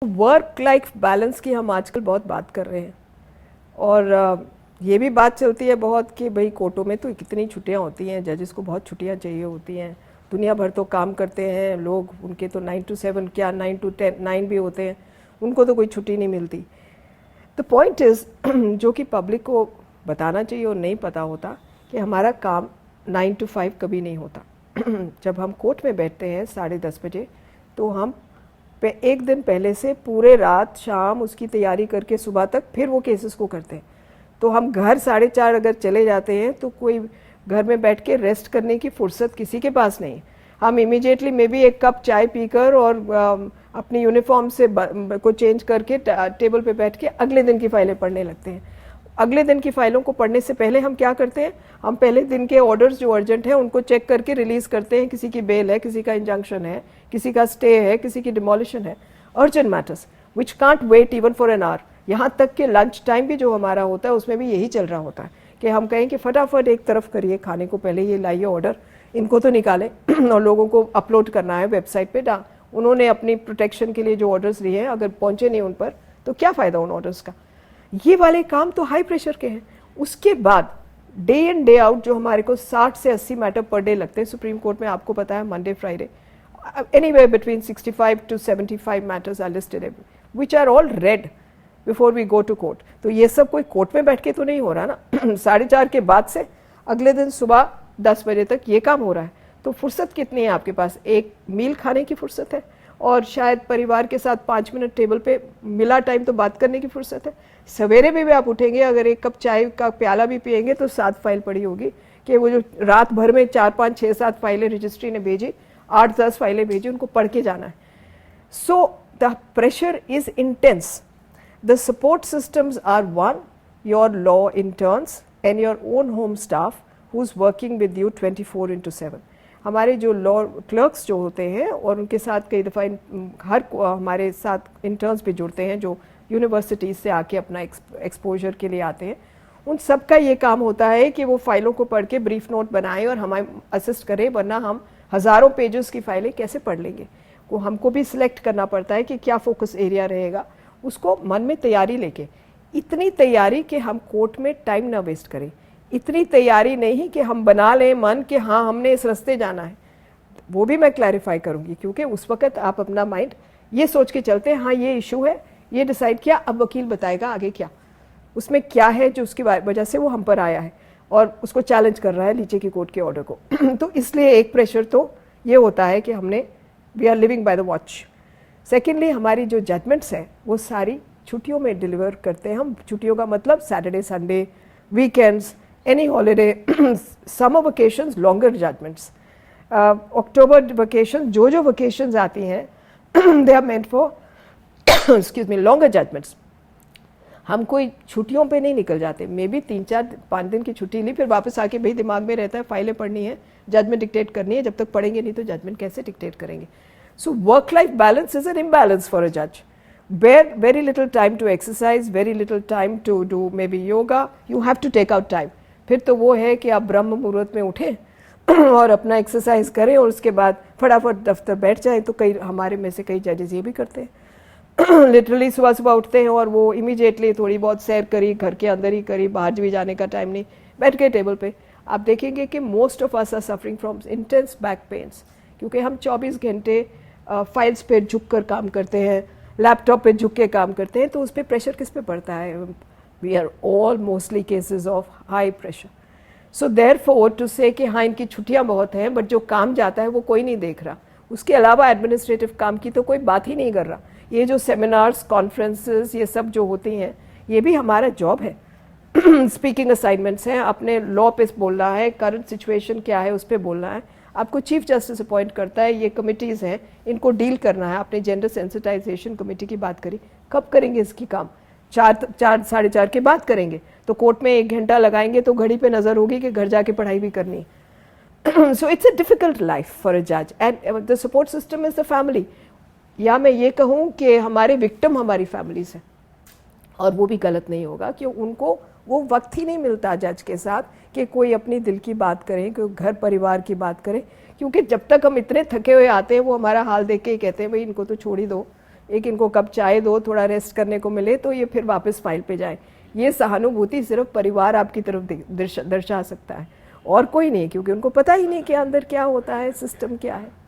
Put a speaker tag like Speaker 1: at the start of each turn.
Speaker 1: Work life balance की हम आजकल बहुत बात कर रहे हैं और ये भी बात चलती है बहुत कि भाई कोर्टों में तो कितनी छुट्टियां होती हैं, जजेस को बहुत छुट्टियां चाहिए होती हैं, दुनिया भर तो काम करते हैं लोग, उनके तो 9 to 7 क्या 9 to 10 9 भी होते हैं, उनको तो कोई छुट्टी नहीं मिलती। द पॉइंट इज़ जो कि पब्लिक को बताना चाहिए और नहीं पता होता कि हमारा काम 9 to 5 कभी नहीं होता। जब हम कोर्ट में बैठते हैं 10:30 बजे तो हम एक दिन पहले से पूरे रात शाम उसकी तैयारी करके सुबह तक फिर वो केसेस को करते हैं। तो हम घर 4:30 अगर चले जाते हैं तो कोई घर में बैठ के रेस्ट करने की फुर्सत किसी के पास नहीं। हम इमीडिएटली मे बी एक कप चाय पीकर और अपनी यूनिफॉर्म से को चेंज करके टेबल पे बैठ के अगले दिन की फाइलें पढ़ने लगते हैं। अगले दिन की फाइलों को पढ़ने से पहले हम क्या करते हैं, हम पहले दिन के ऑर्डर्स जो अर्जेंट हैं उनको चेक करके रिलीज करते हैं। किसी की बेल है, किसी का इंजंक्शन है, किसी का स्टे है, किसी की डिमोलिशन है, urgent matters which can't wait even for an hour. यहाँ तक कि लंच टाइम भी जो हमारा होता है उसमें भी यही चल रहा होता है कि हम कहें कि फटाफट एक तरफ करिए खाने को, पहले ये लाइए ऑर्डर, इनको तो निकालें और लोगों को अपलोड करना है वेबसाइट पे। उन्होंने अपनी प्रोटेक्शन के लिए जो ऑर्डर्स लिए हैं अगर पहुंचे नहीं उन पर तो क्या फ़ायदा उन ऑर्डर्स का। ये वाले काम तो हाई प्रेशर के हैं। उसके बाद डे इन डे आउट जो हमारे को 60 से 80 मैटर पर डे लगते हैं सुप्रीम कोर्ट में, आपको पता है Monday Friday anywhere between 65 to 75 matters are listed which are all read before we go to court। तो ये सब कोई कोर्ट में बैठ के तो नहीं हो रहा ना। 4:30 के बाद से अगले दिन सुबह 10 बजे तक ये काम हो रहा है। तो फुर्सत कितनी है आपके पास? एक मील खाने की फुर्सत है और शायद परिवार के साथ 5 मिनट टेबल पे मिला टाइम तो बात करने की फुर्सत है। सवेरे भी आप उठेंगे, अगर एक कप चाय का प्याला भी पिएंगे तो 7 फाइल पड़ी होगी कि वो जो रात भर में 4 5 6 7 फाइलें रजिस्ट्री ने भेजी, 8 10 फाइलें भेजी, उनको पढ़ के जाना है। So the pressure is intense. The support systems are one, your law interns and your own home staff who is working with you 24/7। हमारे जो लॉ क्लर्क्स जो होते हैं और उनके साथ कई दफ़ा हर हमारे साथ इंटर्न्स भी जुड़ते हैं जो यूनिवर्सिटीज़ से आके अपना एक्सपोजर के लिए आते हैं, उन सब का ये काम होता है कि वो फाइलों को पढ़ के ब्रीफ नोट बनाएं और हमें असिस्ट करें, वरना हम हज़ारों पेजेस की फाइलें कैसे पढ़ लेंगे। को हमको भी सिलेक्ट करना पड़ता है कि क्या फोकस एरिया रहेगा, उसको मन में तैयारी लेके। इतनी तैयारी कि हम कोर्ट में टाइम ना वेस्ट करें, इतनी तैयारी नहीं कि हम बना लें मन कि हाँ हमने इस रास्ते जाना है। वो भी मैं क्लैरिफाई करूँगी क्योंकि उस वक्त आप अपना माइंड ये सोच के चलते हैं हाँ ये इशू है, ये डिसाइड किया, अब वकील बताएगा आगे क्या, उसमें क्या है जो उसकी वजह से वो हम पर आया है और उसको चैलेंज कर रहा है नीचे की कोर्ट के ऑर्डर को। तो इसलिए एक प्रेशर तो ये होता है कि हमने we are living by the watch. Secondly हमारी जो जजमेंट्स हैं वो सारी छुट्टियों में डिलीवर करते हैं हम। छुट्टियों का मतलब Saturday Sunday, weekends, any holiday, summer vacations, longer judgements, October vacation, जो वेकेशंस आती हैं they are meant for excuse me longer judgements. हम कोई छुट्टियों पे नहीं निकल जाते। मे बी 3 4 5 दिन की छुट्टी ली, फिर वापस आके भाई दिमाग में रहता है फाइलें पढ़नी है, जजमेंट डिक्टेट करनी है। जब तक पढ़ेंगे नहीं तो जजमेंट कैसे डिक्टेट करेंगे। So work life balance is an imbalance for a जज। Very little time to exercise, very little time to do maybe yoga, you have to take out time। फिर तो वो है कि आप ब्रह्म मुहूर्त में उठें और अपना एक्सरसाइज करें और उसके बाद फटाफट दफ्तर बैठ जाएं। तो कई हमारे में से कई जजेस ये भी करते हैं लिटरली सुबह सुबह उठते हैं और वो इमीडिएटली थोड़ी बहुत सैर करी, घर के अंदर ही करी, बाहर भी जाने का टाइम नहीं, बैठ के टेबल पे। आप देखेंगे कि most of us are suffering from intense back pains क्योंकि हम 24 घंटे फाइल्स पे झुक कर काम करते हैं, लैपटॉप पे झुक के काम करते हैं। तो उस पर प्रेशर किस पे पड़ता है? We are all mostly cases of high pressure. So therefore to say कि हाँ इनकी छुट्टियां बहुत हैं बट जो काम जाता है वो कोई नहीं देख रहा, उसके अलावा एडमिनिस्ट्रेटिव काम की तो कोई बात ही नहीं कर रहा। ये जो सेमिनार्स, कॉन्फ्रेंसेस, ये सब जो होती हैं ये भी हमारा जॉब है। स्पीकिंग असाइनमेंट्स हैं, अपने लॉ पे बोलना है, करंट सिचुएशन क्या है उस पर बोलना है। आपको चीफ जस्टिस अपॉइंट करता है, ये कमिटीज़ हैं इनको डील करना है। आपने जेंडर सेंसिटाइजेशन कमेटी की बात करी, कब करेंगे इसकी काम? 4 साढ़े 4 के बाद करेंगे। तो कोर्ट में 1 घंटा लगाएंगे तो घड़ी पे नज़र होगी कि घर जाके पढ़ाई भी करनी है। So it's a difficult life for a जज and the support system is the family. या मैं ये कहूँ कि हमारे विक्टिम हमारी फैमिलीज हैं और वो भी गलत नहीं होगा कि उनको वो वक्त ही नहीं मिलता जज के साथ कि कोई अपनी दिल की बात करें, कोई घर परिवार की बात करें। क्योंकि जब तक हम इतने थके हुए आते हैं वो हमारा हाल देख के ही कहते हैं भाई इनको तो छोड़ ही दो, एक इनको कप चाय दो, थोड़ा रेस्ट करने को मिले तो ये फिर वापस फाइल पे जाए। ये सहानुभूति सिर्फ परिवार आपकी तरफ दर्शा सकता है और कोई नहीं, क्योंकि उनको पता ही नहीं कि अंदर क्या होता है, सिस्टम क्या है।